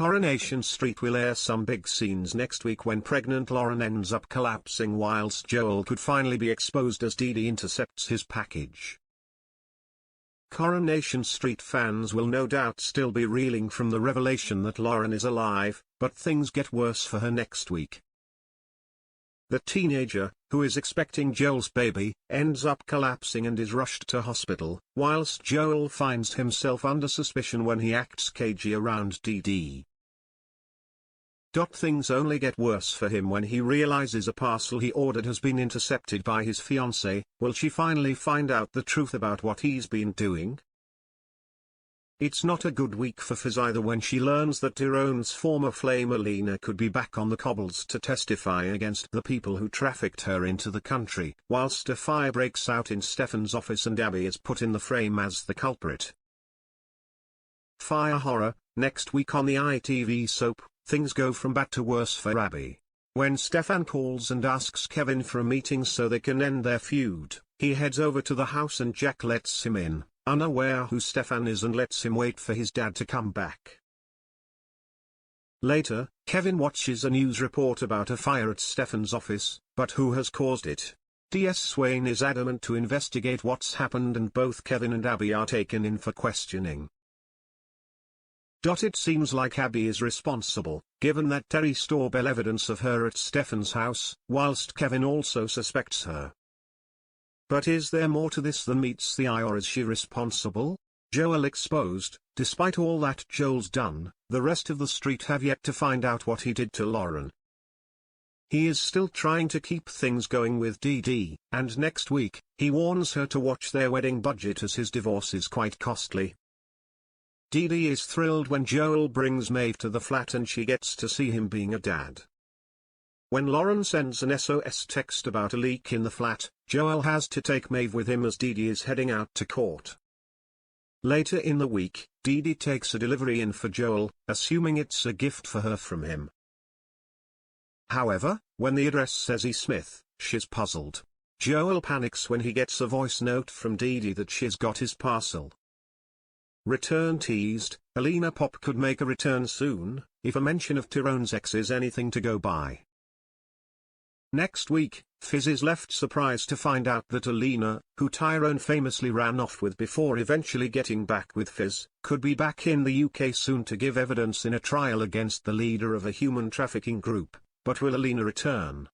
Coronation Street will air some big scenes next week when pregnant Lauren ends up collapsing whilst Joel could finally be exposed as Dee Dee intercepts his package. Coronation Street fans will no doubt still be reeling from the revelation that Lauren is alive, but things get worse for her next week. The teenager, who is expecting Joel's baby, ends up collapsing and is rushed to hospital, whilst Joel finds himself under suspicion when he acts cagey around Dee Dee. Things only get worse for him when he realizes a parcel he ordered has been intercepted by his fiancé. Will she finally find out the truth about what he's been doing? It's not a good week for Fizz either when she learns that Tyrone's former flame Alina could be back on the cobbles to testify against the people who trafficked her into the country, whilst a fire breaks out in Stefan's office and Abby is put in the frame as the culprit. Fire horror. Next week on the ITV soap, things go from bad to worse for Abby. When Stefan calls and asks Kevin for a meeting so they can end their feud, he heads over to the house and Jack lets him in, unaware who Stefan is, and lets him wait for his dad to come back. Later, Kevin watches a news report about a fire at Stefan's office, but who has caused it? DS Swain is adamant to investigate what's happened and both Kevin and Abby are taken in for questioning. It seems like Abby is responsible, given that Terry stole evidence of her at Stefan's house, whilst Kevin also suspects her. But is there more to this than meets the eye, or is she responsible? Joel exposed. Despite all that Joel's done, the rest of the street have yet to find out what he did to Lauren. He is still trying to keep things going with Dee Dee, and next week, he warns her to watch their wedding budget as his divorce is quite costly. Dee Dee is thrilled when Joel brings Maeve to the flat and she gets to see him being a dad. When Lauren sends an SOS text about a leak in the flat, Joel has to take Maeve with him as Dee Dee is heading out to court. Later in the week, Dee Dee takes a delivery in for Joel, assuming it's a gift for her from him. However, when the address says E. Smith, she's puzzled. Joel panics when he gets a voice note from Dee Dee that she's got his parcel. Return teased. Alina Pop could make a return soon, if a mention of Tyrone's ex is anything to go by. Next week, Fizz is left surprised to find out that Alina, who Tyrone famously ran off with before eventually getting back with Fizz, could be back in the UK soon to give evidence in a trial against the leader of a human trafficking group. But will Alina return?